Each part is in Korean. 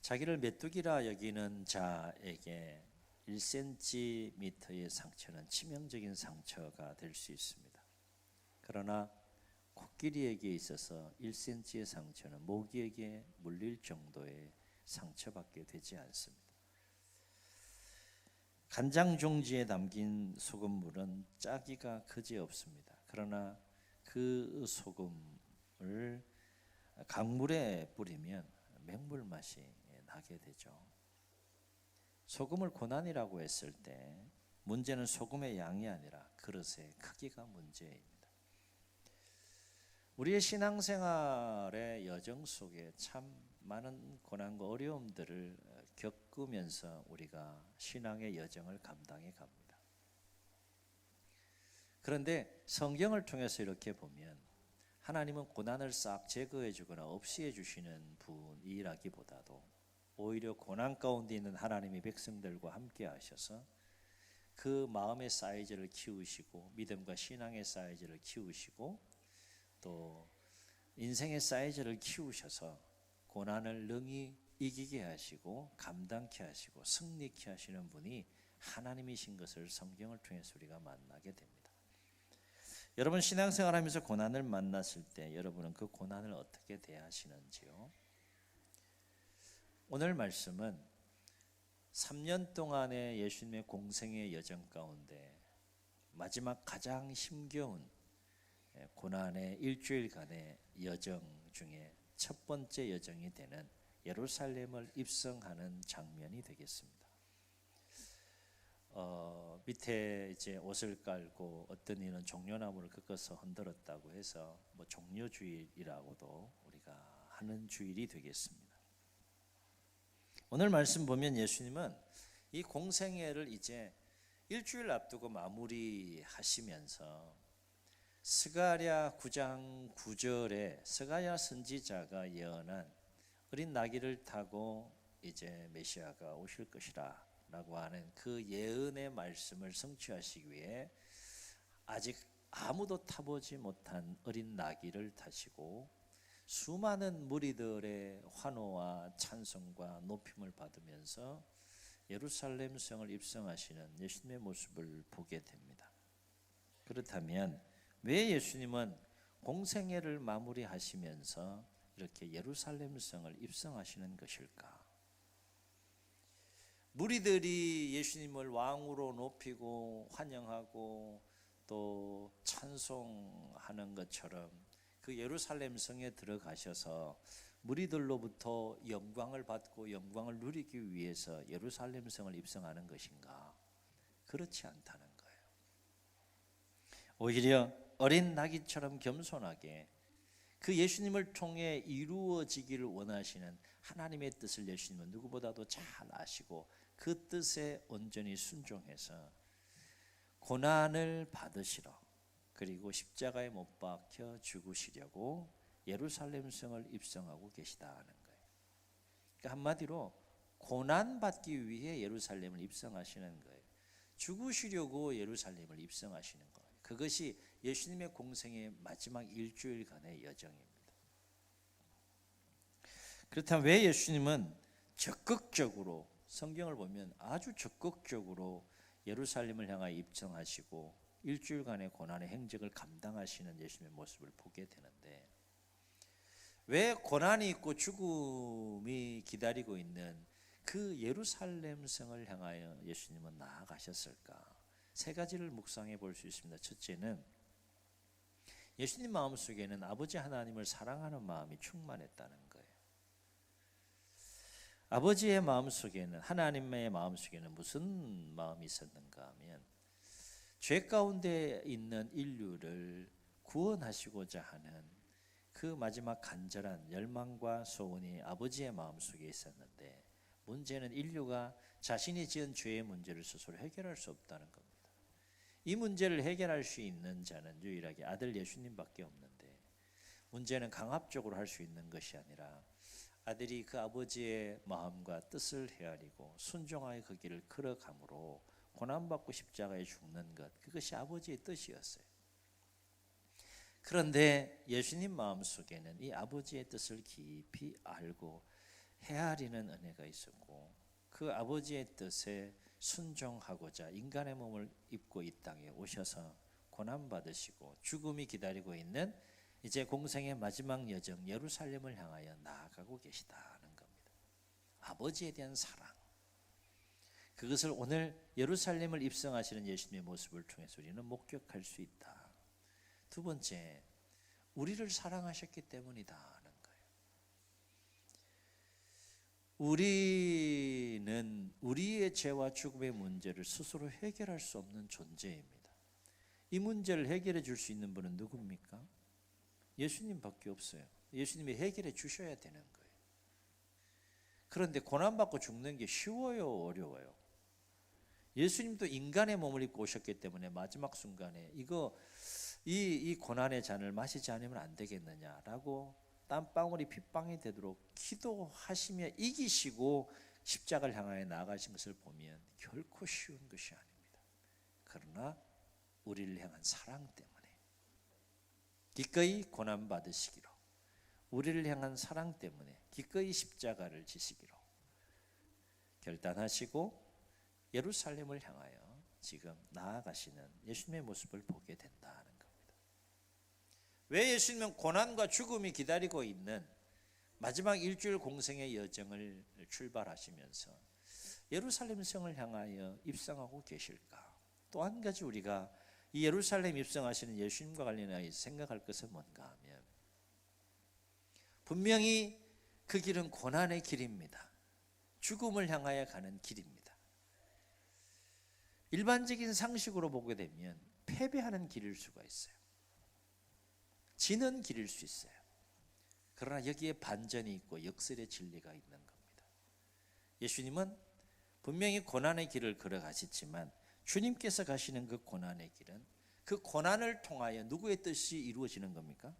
자기를 메뚜기라 여기는 자에게 1cm의 상처는 치명적인 상처가 될 수 있습니다. 그러나 코끼리에게 있어서 1cm의 상처는 모기에게 물릴 정도의 상처밖에 되지 않습니다. 간장 종지에 담긴 소금물은 짜기가 그지없습니다. 그러나 그 소금을 강물에 뿌리면 맹물 맛이 나게 되죠. 소금을 고난이라고 했을 때 문제는 소금의 양이 아니라 그릇의 크기가 문제입니다. 우리의 신앙생활의 여정 속에 참 많은 고난과 어려움들을 겪으면서 우리가 신앙의 여정을 감당해 갑니다. 그런데 성경을 통해서 이렇게 보면 하나님은 고난을 싹 제거해 주거나 없이 해주시는 분이라기보다도 오히려 고난 가운데 있는 하나님의 백성들과 함께 하셔서 그 마음의 사이즈를 키우시고 믿음과 신앙의 사이즈를 키우시고 또 인생의 사이즈를 키우셔서 고난을 능히 이기게 하시고 감당케 하시고 승리케 하시는 분이 하나님이신 것을 성경을 통해서 우리가 만나게 됩니다. 여러분 신앙생활하면서 고난을 만났을 때 여러분은 그 고난을 어떻게 대하시는지요? 오늘 말씀은 3년 동안의 예수님의 공생의 여정 가운데 마지막 가장 힘겨운 고난의 일주일간의 여정 중에 첫 번째 여정이 되는 예루살렘을 입성하는 장면이 되겠습니다. 밑에 이제 옷을 깔고 어떤 이는 종려나무를 꺾어서 흔들었다고 해서 뭐 종려주일이라고도 우리가 하는 주일이 되겠습니다. 오늘 말씀 보면 예수님은 이 공생애를 이제 일주일 앞두고 마무리하시면서 스가랴 9장 9절에 스가랴 선지자가 예언한 어린 나귀를 타고 이제 메시아가 오실 것이라 라고 하는 그 예언의 말씀을 성취하시기 위해 아직 아무도 타보지 못한 어린 나귀를 타시고 수많은 무리들의 환호와 찬송과 높임을 받으면서 예루살렘 성을 입성하시는 예수님의 모습을 보게 됩니다. 그렇다면 왜 예수님은 공생애를 마무리하시면서 이렇게 예루살렘 성을 입성하시는 것일까? 무리들이 예수님을 왕으로 높이고 환영하고 또 찬송하는 것처럼 그 예루살렘 성에 들어가셔서 무리들로부터 영광을 받고 영광을 누리기 위해서 예루살렘 성을 입성하는 것인가? 그렇지 않다는 거예요. 오히려 어린 나귀처럼 겸손하게 그 예수님을 통해 이루어지기를 원하시는 하나님의 뜻을 예수님은 누구보다도 잘 아시고 그 뜻에 온전히 순종해서 고난을 받으시러 그리고 십자가에 못 박혀 죽으시려고 예루살렘 성을 입성하고 계시다는 거예요. 그러니까 한마디로 고난 받기 위해 예루살렘을 입성하시는 거예요. 죽으시려고 예루살렘을 입성하시는 거예요. 그것이 예수님의 공생의 마지막 일주일간의 여정입니다. 그렇다면 왜 예수님은 적극적으로 성경을 보면 아주 적극적으로 예루살렘을 향하여 입성하시고 일주일간의 고난의 행적을 감당하시는 예수님의 모습을 보게 되는데 왜 고난이 있고 죽음이 기다리고 있는 그 예루살렘 성을 향하여 예수님은 나아가셨을까? 세 가지를 묵상해 볼 수 있습니다. 첫째는 예수님 마음속에는 아버지 하나님을 사랑하는 마음이 충만했다는 거예요. 아버지의 마음속에는 하나님의 마음속에는 무슨 마음이 있었는가 하면 죄 가운데 있는 인류를 구원하시고자 하는 그 마지막 간절한 열망과 소원이 아버지의 마음속에 있었는데 문제는 인류가 자신이 지은 죄의 문제를 스스로 해결할 수 없다는 겁니다. 이 문제를 해결할 수 있는 자는 유일하게 아들 예수님밖에 없는데 문제는 강압적으로 할 수 있는 것이 아니라 아들이 그 아버지의 마음과 뜻을 헤아리고 순종하여 그 길을 걸어감으로 고난받고 십자가에 죽는 것, 그것이 아버지의 뜻이었어요. 그런데 예수님 마음속에는 이 아버지의 뜻을 깊이 알고 헤아리는 은혜가 있었고 그 아버지의 뜻에 순종하고자 인간의 몸을 입고 이 땅에 오셔서 고난받으시고 죽음이 기다리고 있는 이제 공생의 마지막 여정 예루살렘을 향하여 나아가고 계시다는 겁니다. 아버지에 대한 사랑, 그것을 오늘 예루살렘을 입성하시는 예수님의 모습을 통해서 우리는 목격할 수 있다. 두 번째, 우리를 사랑하셨기 때문이다는 거예요. 우리는 우리의 죄와 죽음의 문제를 스스로 해결할 수 없는 존재입니다. 이 문제를 해결해 줄 수 있는 분은 누굽니까? 예수님밖에 없어요. 예수님이 해결해 주셔야 되는 거예요. 그런데 고난받고 죽는 게 쉬워요, 어려워요? 예수님도 인간의 몸을 입고 오셨기 때문에 마지막 순간에 이 고난의 잔을 마시지 않으면 안 되겠느냐라고 땀방울이 핏방울이 되도록 기도하시며 이기시고 십자가를 향하여 나아가신 것을 보면 결코 쉬운 것이 아닙니다. 그러나 우리를 향한 사랑 때문에 기꺼이 고난받으시기로, 우리를 향한 사랑 때문에 기꺼이 십자가를 지시기로 결단하시고 예루살렘을 향하여 지금 나아가시는 예수님의 모습을 보게 된다는 겁니다. 왜 예수님은 고난과 죽음이 기다리고 있는 마지막 일주일 공생의 여정을 출발하시면서 예루살렘 성을 향하여 입성하고 계실까? 또 한 가지 우리가 이 예루살렘 입성하시는 예수님과 관련하여 생각할 것은 뭔가 하면, 분명히 그 길은 고난의 길입니다. 죽음을 향하여 가는 길입니다. 일반적인 상식으로 보게 되면 패배하는 길일 수가 있어요. 지는 길일 수 있어요. 그러나 여기에 반전이 있고 역설의 진리가 있는 겁니다. 예수님은 분명히 고난의 길을 걸어가셨지만 주님께서 가시는 그 고난의 길은 그 고난을 통하여 누구의 뜻이 이루어지는 겁니까?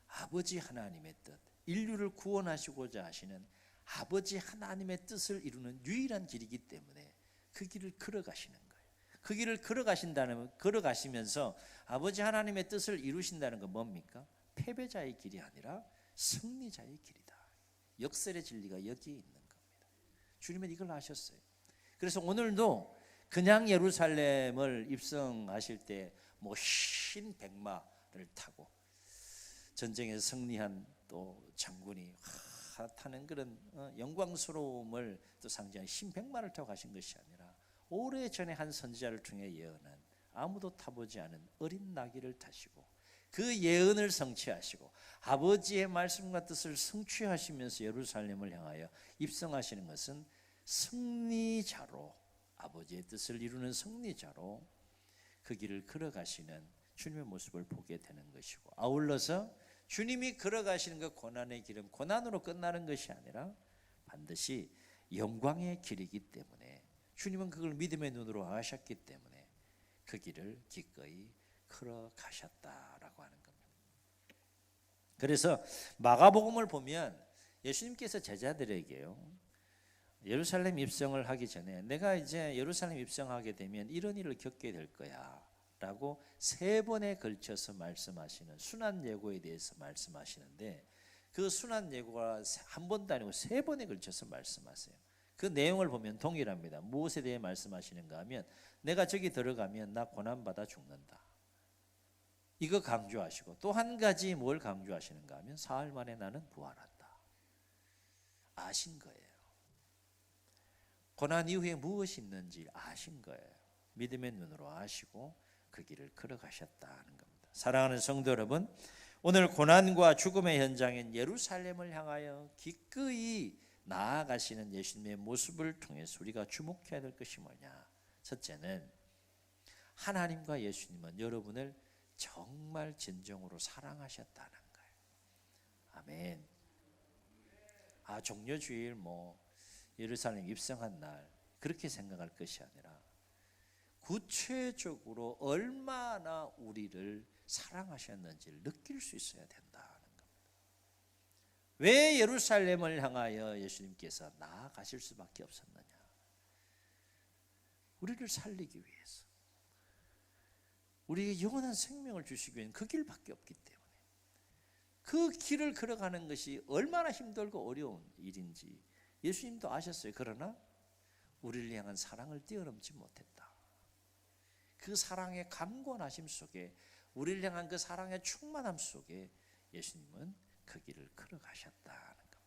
아버지 하나님의 뜻, 인류를 구원하시고자 하시는 아버지 하나님의 뜻을 이루는 유일한 길이기 때문에 그 길을 걸어가시는 거예요. 그 길을 걸어가시면서 아버지 하나님의 뜻을 이루신다는 건 뭡니까? 패배자의 길이 아니라 승리자의 길이다. 역설의 진리가 여기에 있는 겁니다. 주님은 이걸 아셨어요. 그래서 오늘도 그냥 예루살렘을 입성하실 때 뭐 신백마를 타고 전쟁에서 승리한 또 장군이 타는 그런 영광스러움을 또 상징하는 신백마를 타고 가신 것이 아니라 오래전에 한 선지자를 통해 예언한 아무도 타보지 않은 어린 나귀를 타시고 그 예언을 성취하시고 아버지의 말씀과 뜻을 성취하시면서 예루살렘을 향하여 입성하시는 것은 승리자로, 아버지의 뜻을 이루는 승리자로 그 길을 걸어가시는 주님의 모습을 보게 되는 것이고, 아울러서 주님이 걸어가시는 그 고난의 길은 고난으로 끝나는 것이 아니라 반드시 영광의 길이기 때문에 주님은 그걸 믿음의 눈으로 아셨기 때문에 그 길을 기꺼이 걸어가셨다라고 하는 겁니다. 그래서 마가복음을 보면 예수님께서 제자들에게요, 예루살렘 입성을 하기 전에 내가 이제 예루살렘 입성하게 되면 이런 일을 겪게 될 거야 라고 3번에 걸쳐서 말씀하시는 순환 예고에 대해서 말씀하시는데, 그 순환 예고가 한 번도 아니고 3번에 걸쳐서 말씀하세요. 그 내용을 보면 동일합니다. 무엇에 대해 말씀하시는가 하면 내가 저기 들어가면 나 고난받아 죽는다, 이거 강조하시고, 또 한 가지 뭘 강조하시는가 하면 사흘 만에 나는 부활한다. 아신 거예요. 고난 이후에 무엇이 있는지 아신 거예요. 믿음의 눈으로 아시고 그 길을 걸어가셨다는 겁니다. 사랑하는 성도 여러분, 오늘 고난과 죽음의 현장인 예루살렘을 향하여 기꺼이 나아가시는 예수님의 모습을 통해서 우리가 주목해야 될 것이 뭐냐? 첫째는 하나님과 예수님은 여러분을 정말 진정으로 사랑하셨다는 거예요. 아멘. 종려주일 예루살렘 입성한 날 그렇게 생각할 것이 아니라 구체적으로 얼마나 우리를 사랑하셨는지를 느낄 수 있어야 된다는 겁니다. 왜 예루살렘을 향하여 예수님께서 나아가실 수밖에 없었느냐? 우리를 살리기 위해서, 우리에게 영원한 생명을 주시기 위한 그 길밖에 없기 때문에 그 길을 걸어가는 것이 얼마나 힘들고 어려운 일인지 예수님도 아셨어요. 그러나 우리를 향한 사랑을 뛰어넘지 못했다. 그 사랑의 강권하심 속에, 우리를 향한 그 사랑의 충만함 속에 예수님은 그 길을 걸어가셨다는 겁니다.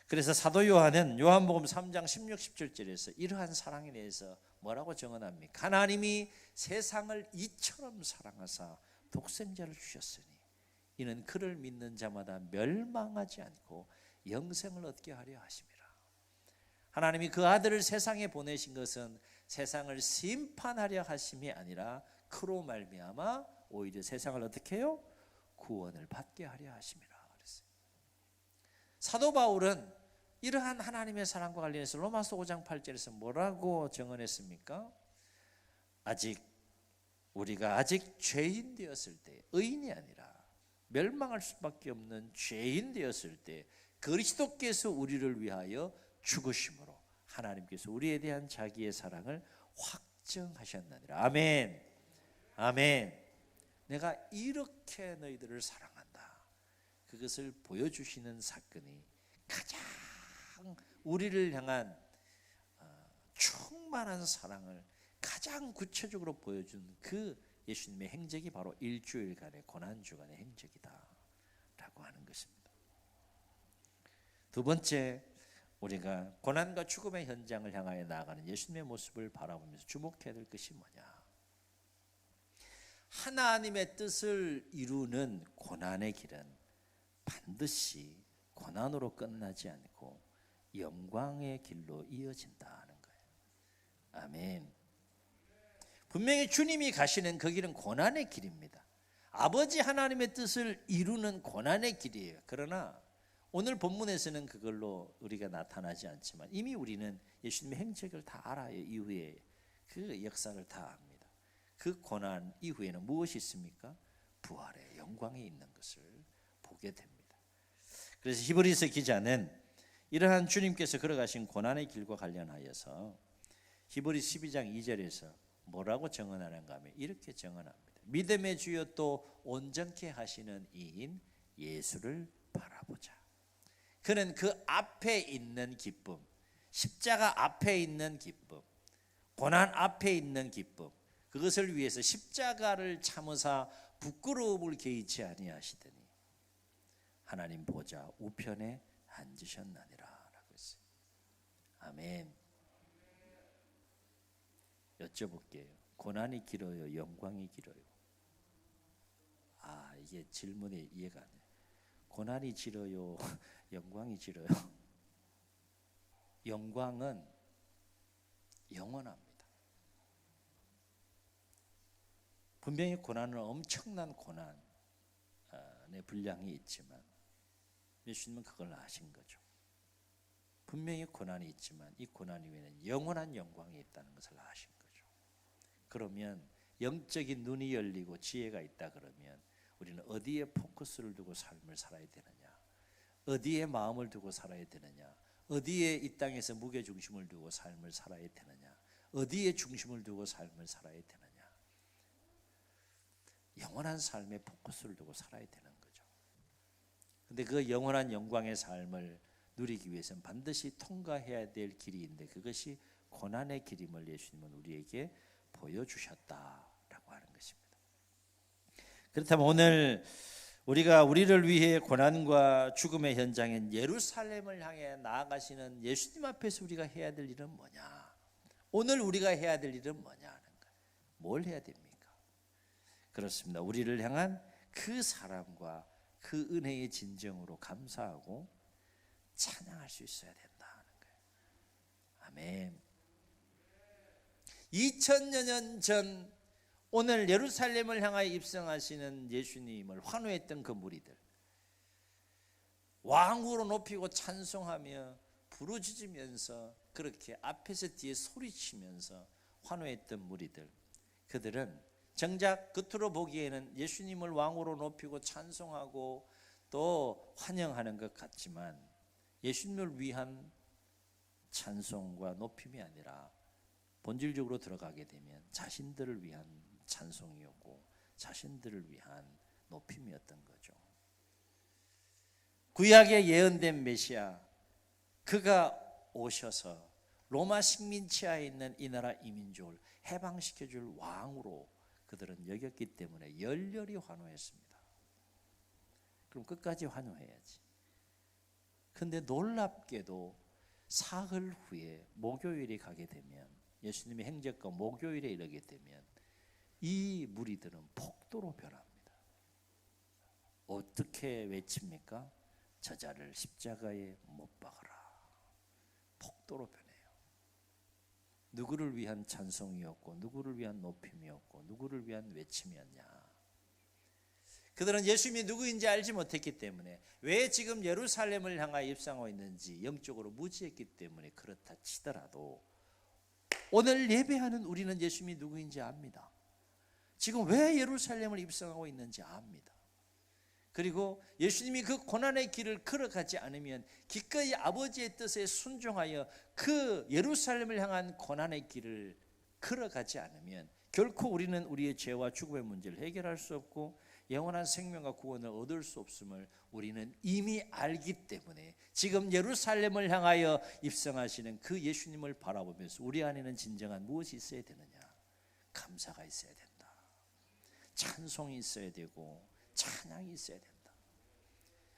그래서 사도 요한은 요한복음 3장 16, 17절에서 이러한 사랑에 대해서 뭐라고 정언합니까? 하나님이 세상을 이처럼 사랑하사 독생자를 주셨으니 이는 그를 믿는 자마다 멸망하지 않고 영생을 얻게 하려 하심이라. 하나님이 그 아들을 세상에 보내신 것은 세상을 심판하려 하심이 아니라 그로 말미암아 오히려 세상을 어떻게 해요? 구원을 받게 하려 하심이라 그랬어요. 사도 바울은 이러한 하나님의 사랑과 관련해서 로마서 5장 8절에서 뭐라고 정언했습니까? 우리가 아직 죄인 되었을 때, 의인이 아니라 멸망할 수밖에 없는 죄인 되었을 때 그리스도께서 우리를 위하여 죽으심으로 하나님께서 우리에 대한 자기의 사랑을 확정하셨느니라. 아멘. 아멘. 내가 이렇게 너희들을 사랑한다. 그것을 보여주시는 사건이 가장 우리를 향한 충만한 사랑을 가장 구체적으로 보여준 그 예수님의 행적이 바로 일주일간의 고난주간의 행적이다 라고 하는 것입니다. 두 번째, 우리가 고난과 죽음의 현장을 향하여 나아가는 예수님의 모습을 바라보면서 주목해야 될 것이 뭐냐? 하나님의 뜻을 이루는 고난의 길은 반드시 고난으로 끝나지 않고 영광의 길로 이어진다는 거예요. 아멘. 분명히 주님이 가시는 그 길은 고난의 길입니다. 아버지 하나님의 뜻을 이루는 고난의 길이에요. 그러나 오늘 본문에서는 그걸로 우리가 나타나지 않지만 이미 우리는 예수님의 행적을 다 알아요. 이후에 그 역사를 다 압니다. 그 고난 이후에는 무엇이 있습니까? 부활의 영광이 있는 것을 보게 됩니다. 그래서 히브리서 기자는 이러한 주님께서 걸어가신 고난의 길과 관련하여서 히브리 12장 2절에서 뭐라고 정언하는가 하면 이렇게 정언합니다. 믿음의 주여 또 온전케 하시는 이인 예수를 바라보자. 그는 그 앞에 있는 기쁨, 십자가 앞에 있는 기쁨, 고난 앞에 있는 기쁨, 그것을 위해서 십자가를 참으사 부끄러움을 개의치 아니하시더니 하나님 보좌 우편에 앉으셨나니라 라고 했어요. 아멘. 여쭤볼게요. 고난이 길어요? 영광이 길어요? 이게 질문이 이해가 안 돼요. 고난이 길어요? 영광이 길어요? 영광은 영원합니다. 분명히 고난은 엄청난 고난의 분량이 있지만 예수님은 그걸 아신 거죠. 분명히 고난이 있지만 이 고난 이후에는 영원한 영광이 있다는 것을 아신 거죠. 그러면 영적인 눈이 열리고 지혜가 있다 그러면 우리는 어디에 포커스를 두고 삶을 살아야 되느냐, 어디에 마음을 두고 살아야 되느냐, 어디에 이 땅에서 무게중심을 두고 삶을 살아야 되느냐, 어디에 중심을 두고 삶을 살아야 되느냐, 영원한 삶에 포커스를 두고 살아야 되는 거죠. 근데 그 영원한 영광의 삶을 누리기 위해서는 반드시 통과해야 될 길이인데 그것이 고난의 길임을 예수님은 우리에게 보여주셨다라고 하는 것입니다. 그렇다면 오늘 우리가 우리를 위해 고난과 죽음의 현장인 예루살렘을 향해 나아가시는 예수님 앞에서 우리가 해야 될 일은 뭐냐? 오늘 우리가 해야 될 일은 뭐냐는 거예요. 뭘 해야 됩니까? 그렇습니다. 우리를 향한 그 사랑과 그 은혜의 진정으로 감사하고 찬양할 수 있어야 된다는 거예요. 아멘. 2000여 년 전 오늘 예루살렘을 향하여 입성하시는 예수님을 환호했던 그 무리들, 왕으로 높이고 찬송하며 부르짖으면서 그렇게 앞에서 뒤에 소리치면서 환호했던 무리들, 그들은 정작 겉으로 보기에는 예수님을 왕으로 높이고 찬송하고 또 환영하는 것 같지만 예수님을 위한 찬송과 높임이 아니라 본질적으로 들어가게 되면 자신들을 위한 찬송이었고 자신들을 위한 높임이었던 거죠. 구약에 예언된 메시아, 그가 오셔서 로마 식민 치하에 있는 이 나라 이민족을 해방시켜줄 왕으로 그들은 여겼기 때문에 열렬히 환호했습니다. 그럼 끝까지 환호해야지. 근데 놀랍게도 사흘 후에 목요일이 가게 되면, 예수님의 행적과 목요일에 이르게 되면 이 무리들은 폭도로 변합니다. 어떻게 외칩니까? 저자를 십자가에 못 박아라. 폭도로 변해요. 누구를 위한 찬송이었고, 누구를 위한 높임이었고, 누구를 위한 외침이었냐? 그들은 예수님이 누구인지 알지 못했기 때문에, 왜 지금 예루살렘을 향하여 입성하고 있는지 영적으로 무지했기 때문에 그렇다 치더라도 오늘 예배하는 우리는 예수님이 누구인지 압니다. 지금 왜 예루살렘을 입성하고 있는지 압니다. 그리고 예수님이 그 고난의 길을 걸어가지 않으면, 기꺼이 아버지의 뜻에 순종하여 그 예루살렘을 향한 고난의 길을 걸어가지 않으면 결코 우리는 우리의 죄와 죽음의 문제를 해결할 수 없고 영원한 생명과 구원을 얻을 수 없음을 우리는 이미 알기 때문에, 지금 예루살렘을 향하여 입성하시는 그 예수님을 바라보면서 우리 안에는 진정한 무엇이 있어야 되느냐? 감사가 있어야 된다. 찬송이 있어야 되고 찬양이 있어야 된다.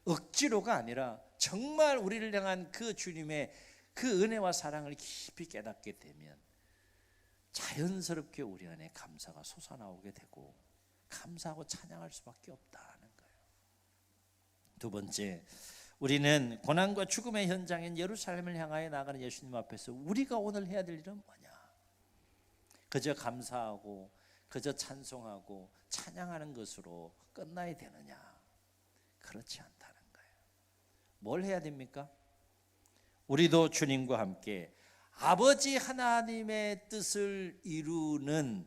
억지로가 아니라 정말 우리를 향한 그 주님의 그 은혜와 사랑을 깊이 깨닫게 되면 자연스럽게 우리 안에 감사가 솟아나오게 되고 감사하고 찬양할 수밖에 없다는 거예요. 두 번째, 우리는 고난과 죽음의 현장인 예루살렘을 향하여 나가는 예수님 앞에서 우리가 오늘 해야 될 일은 뭐냐? 그저 감사하고 그저 찬송하고 찬양하는 것으로 끝나야 되느냐? 그렇지 않다는 거예요. 뭘 해야 됩니까? 우리도 주님과 함께 아버지 하나님의 뜻을 이루는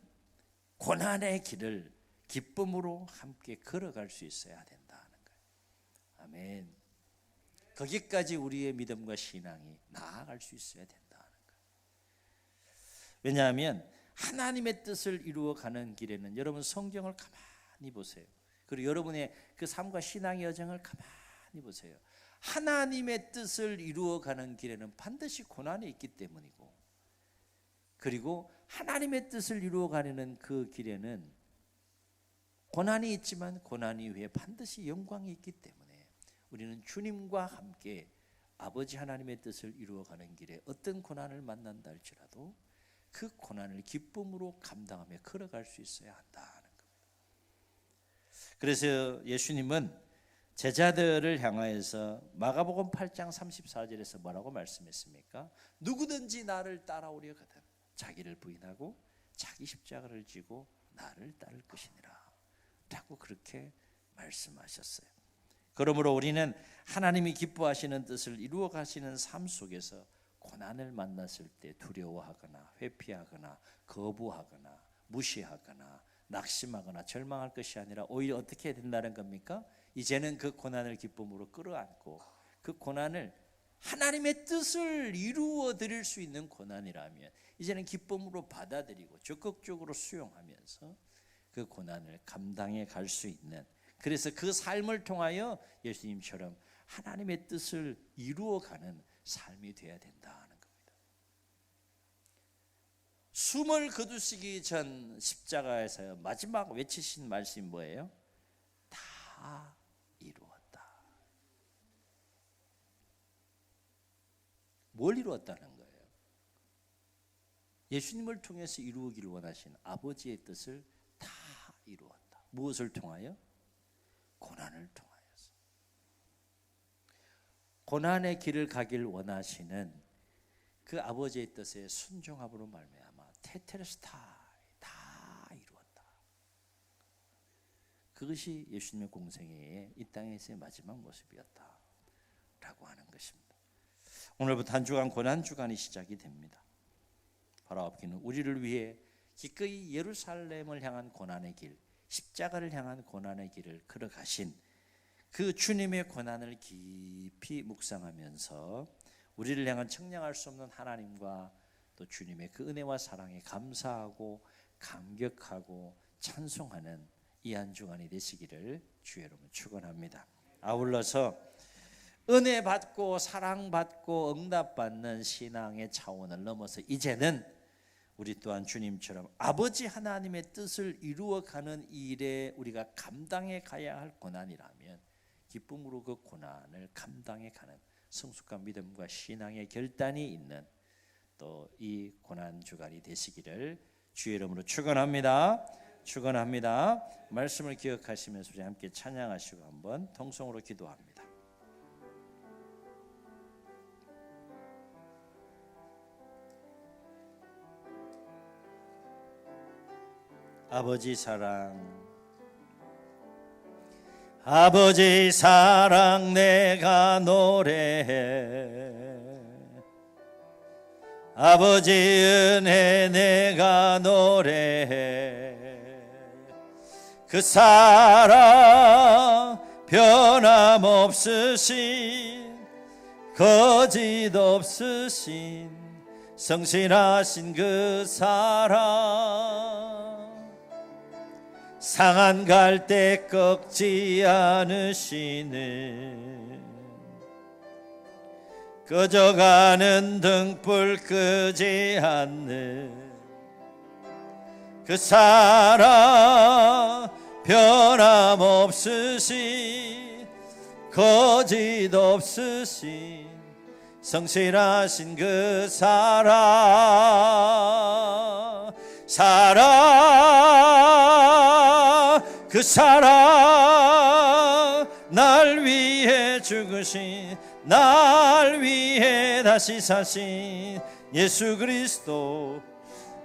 고난의 길을 기쁨으로 함께 걸어갈 수 있어야 된다는 거예요. 아멘. 거기까지 우리의 믿음과 신앙이 나아갈 수 있어야 된다는 거예요. 왜냐하면 하나님의 뜻을 이루어가는 길에는, 여러분 성경을 가만히 보세요. 그리고 여러분의 그 삶과 신앙의 여정을 가만히 보세요. 하나님의 뜻을 이루어가는 길에는 반드시 고난이 있기 때문이고, 그리고 하나님의 뜻을 이루어가는 그 길에는 고난이 있지만 고난 이후에 반드시 영광이 있기 때문에 우리는 주님과 함께 아버지 하나님의 뜻을 이루어가는 길에 어떤 고난을 만난다 할지라도 그 고난을 기쁨으로 감당하며 걸어갈 수 있어야 한다는 겁니다. 그래서 예수님은 제자들을 향하여서 마가복음 8장 34절에서 뭐라고 말씀했습니까? 누구든지 나를 따라오려거든 자기를 부인하고 자기 십자가를 지고 나를 따를 것이니라 라고 그렇게 말씀하셨어요. 그러므로 우리는 하나님이 기뻐하시는 뜻을 이루어 가시는 삶 속에서 고난을 만났을 때 두려워하거나 회피하거나 거부하거나 무시하거나 낙심하거나 절망할 것이 아니라 오히려 어떻게 해야 된다는 겁니까? 이제는 그 고난을 기쁨으로 끌어안고 그 고난을 하나님의 뜻을 이루어 드릴 수 있는 고난이라면 이제는 기쁨으로 받아들이고 적극적으로 수용하면서 그 고난을 감당해 갈 수 있는, 그래서 그 삶을 통하여 예수님처럼 하나님의 뜻을 이루어가는 삶이 되어야 된다는 겁니다. 숨을 거두시기 전 십자가에서 마지막 외치신 말씀이 뭐예요? 다 이루었다. 뭘 이루었다는 거예요? 예수님을 통해서 이루기를 원하신 아버지의 뜻을 다 이루었다. 무엇을 통하여? 고난을 통하여서. 고난의 길을 가길 원하시는 그 아버지의 뜻에 순종함으로 말미암아 테텔스타이 다 이루었다. 그것이 예수님의 공생애의 이 땅에서의 마지막 모습이었다라고 하는 것입니다. 오늘부터 한 주간 고난 주간이 시작이 됩니다. 바로 앞에는 우리를 위해 기꺼이 예루살렘을 향한 고난의 길, 십자가를 향한 고난의 길을 걸어가신 그 주님의 고난을 깊이 묵상하면서 우리를 향한 청량할 수 없는 하나님과 또 주님의 그 은혜와 사랑에 감사하고 감격하고 찬송하는 이 한 주간이 되시기를 주의 이름으로 축원합니다. 아울러서 은혜 받고 사랑받고 응답받는 신앙의 차원을 넘어서 이제는 우리 또한 주님처럼 아버지 하나님의 뜻을 이루어가는 일에 우리가 감당해 가야 할 고난이라면 기쁨으로 그 고난을 감당해 가는 성숙과 믿음과 신앙의 결단이 있는 또 이 고난 주간이 되시기를 주의 이름으로 축원합니다. 축원합니다. 말씀을 기억하시면서 우리 함께 찬양하시고 한번 통성으로 기도합니다. 아버지 사랑, 아버지 사랑 내가 노래해. 아버지 은혜 내가 노래해. 그 사랑 변함없으신 거짓 없으신 성실하신 그 사랑 상한 갈 때 꺾지 않으시는 꺼져가는 등불 끄지 않는 그 사랑 변함없으신 거짓 없으신 성실하신 그 사랑 그 사랑 날 위해 죽으신 날 위해 다시 사신 예수 그리스도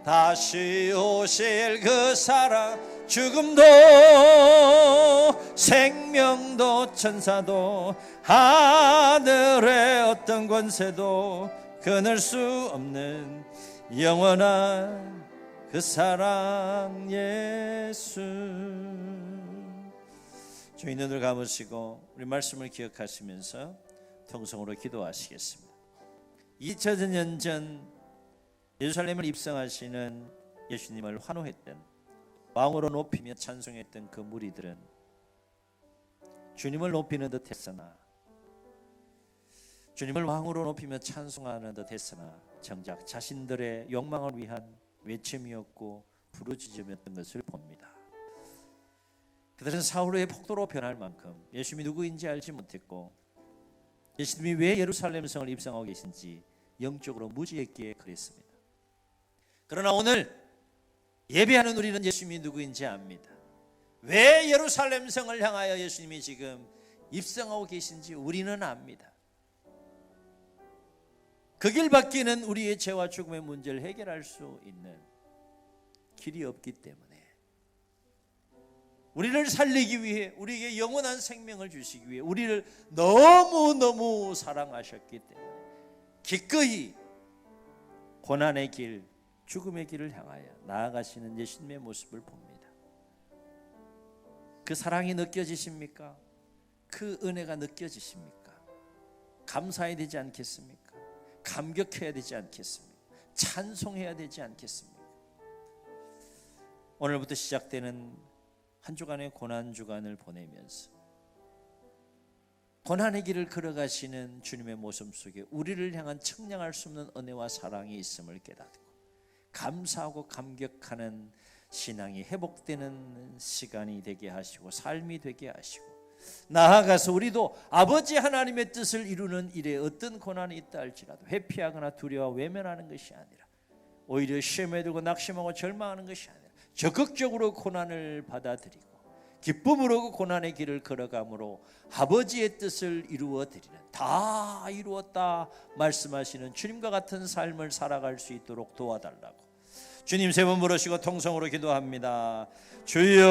다시 오실 그 사랑 죽음도 생명도 천사도 하늘의 어떤 권세도 끊을 수 없는 영원한 그 사랑 예수. 주의 눈을 감으시고 우리 말씀을 기억하시면서 통성으로 기도하시겠습니다. 2000년 전 예루살렘을 입성하시는 예수님을 환호했던 왕으로 높이며 찬송했던 그 무리들은 주님을 높이는 듯 했으나 주님을 왕으로 높이며 찬송하는 듯 했으나 정작 자신들의 욕망을 위한 외침이었고 부르짖음이었던 것을 봅니다. 그들은 사울의 폭도로 변할 만큼 예수님이 누구인지 알지 못했고 예수님이 왜 예루살렘 성을 입성하고 계신지 영적으로 무지했기에 그랬습니다. 그러나 오늘 예배하는 우리는 예수님이 누구인지 압니다. 왜 예루살렘 성을 향하여 예수님이 지금 입성하고 계신지 우리는 압니다. 그 길밖에는 우리의 죄와 죽음의 문제를 해결할 수 있는 길이 없기 때문에 우리를 살리기 위해 우리에게 영원한 생명을 주시기 위해 우리를 너무너무 사랑하셨기 때문에 기꺼이 고난의 길, 죽음의 길을 향하여 나아가시는 예수님의 모습을 봅니다. 그 사랑이 느껴지십니까? 그 은혜가 느껴지십니까? 감사해야 되지 않겠습니까? 감격해야 되지 않겠습니까? 찬송해야 되지 않겠습니까? 오늘부터 시작되는 한 주간의 고난 주간을 보내면서 고난의 길을 걸어가시는 주님의 모습 속에 우리를 향한 측량할 수 없는 은혜와 사랑이 있음을 깨닫고 감사하고 감격하는 신앙이 회복되는 시간이 되게 하시고 삶이 되게 하시고 나아가서 우리도 아버지 하나님의 뜻을 이루는 일에 어떤 고난이 있다 할지라도 회피하거나 두려워 외면하는 것이 아니라 오히려 시험에 들고 낙심하고 절망하는 것이 아니라 적극적으로 고난을 받아들이고 기쁨으로 그 고난의 길을 걸어감으로 아버지의 뜻을 이루어드리는 다 이루었다 말씀하시는 주님과 같은 삶을 살아갈 수 있도록 도와달라고 주님 세 번 부르시고 통성으로 기도합니다. 주여